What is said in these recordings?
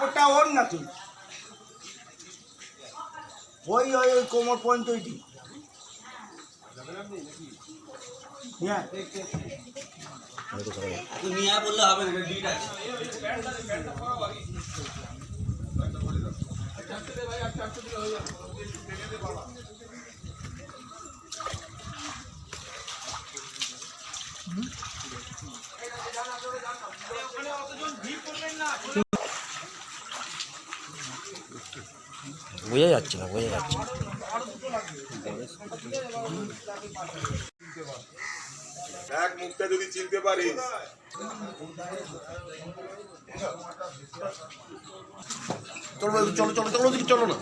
ওটা ওর না তুই ওই ওই ওই কোমর পয়েন্ট ওইটি নিয়ে বললে হবে না ডিট আছে বোঝা যাচ্ছে না এক মুখটা যদি চিনতে পারিস চলো চলো না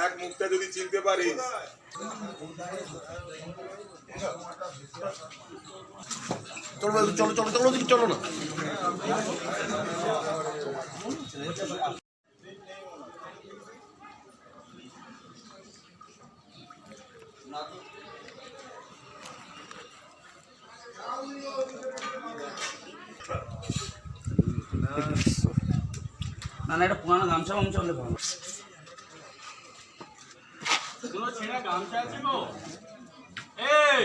এক মুখটা যদি চিনতে পারিস চলো না না না এটা পুরানো গামছা গামছা হলে ভালো গামছা আছে গো এই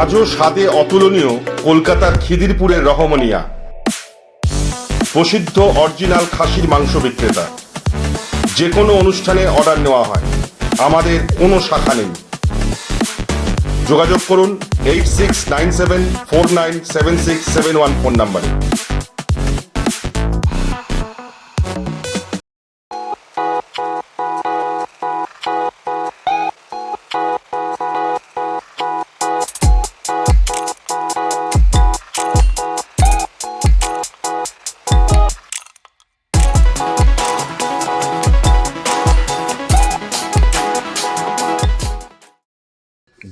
আজও স্বাদে অতুলনীয় কলকাতার খিদিরপুরের রহমানিয়া, প্রসিদ্ধ অরিজিনাল খাসির মাংস বিক্রেতা। যে কোনো অনুষ্ঠানে অর্ডার নেওয়া হয়, আমাদের কোনো শাখা নেই। যোগাযোগ করুন 8697497671 ফোন নাম্বারে।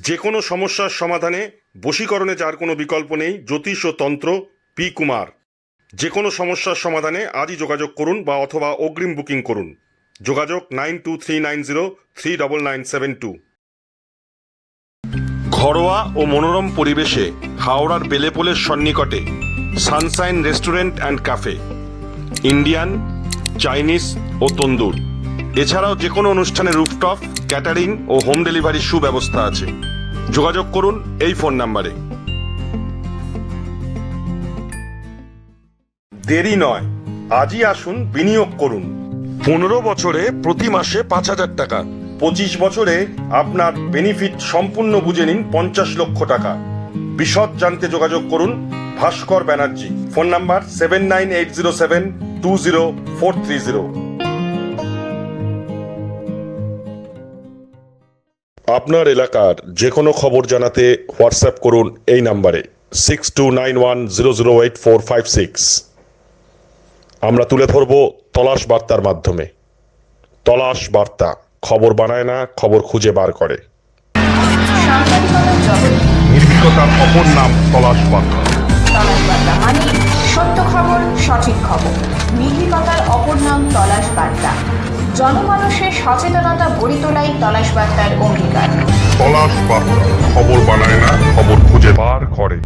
যে কোনো সমস্যার সমাধানে বশীকরণে যার কোনো বিকল্প নেই, জ্যোতিষ ও তন্ত্র পি কুমার। যে কোনো সমস্যার সমাধানে আজই যোগাযোগ করুন বা অথবা অগ্রিম বুকিং করুন। যোগাযোগ 9239039972। ঘরোয়া ও মনোরম পরিবেশে হাওড়ার বেলেপোলের সন্নিকটে sunshine restaurant and cafe, Indian, Chinese ও তন্দুর। এছাড়াও যে কোনো অনুষ্ঠানে রুফটপ, ক্যাটারিং ও হোম ডেলিভারির সুব্যবস্থা আছে। যোগাযোগ করুন এই ফোন নাম্বারে। দেরি নয়, আজই আসুন, বিনিয়োগ করুন। 15 বছরে প্রতি মাসে 5000 টাকা, 25 বছরে আপনার বেনিফিট সম্পূর্ণ বুঝে নিন 50 লক্ষ টাকা। বিশদ জানতে যোগাযোগ করুন ভাস্কর ব্যানার্জি। Phone number 7980720430। আপনার এলাকার যে কোনো খবর জানাতে হোয়াটসঅ্যাপ করুন এই নাম্বারে 6291008456। আমরা তুলে ধরব তলাশ বার্তার মাধ্যমে। তলাশ বার্তা, খবর বানায় না, খবর খুঁজে বার করে। নির্ভীকতার অপর নাম তলাশ বার্তা। তলাশ বার্তা মানে সত্য খবর, সঠিক খবর। নির্ভীকতার অপর নাম তলাশ বার্তা। জনমানুষের সচেতনতা গড়ে তোলাই তলাশ বার্তার অঙ্গীকার। তলাশ বার্তা, খবর বানায় না, খবর খুঁজে বার করে।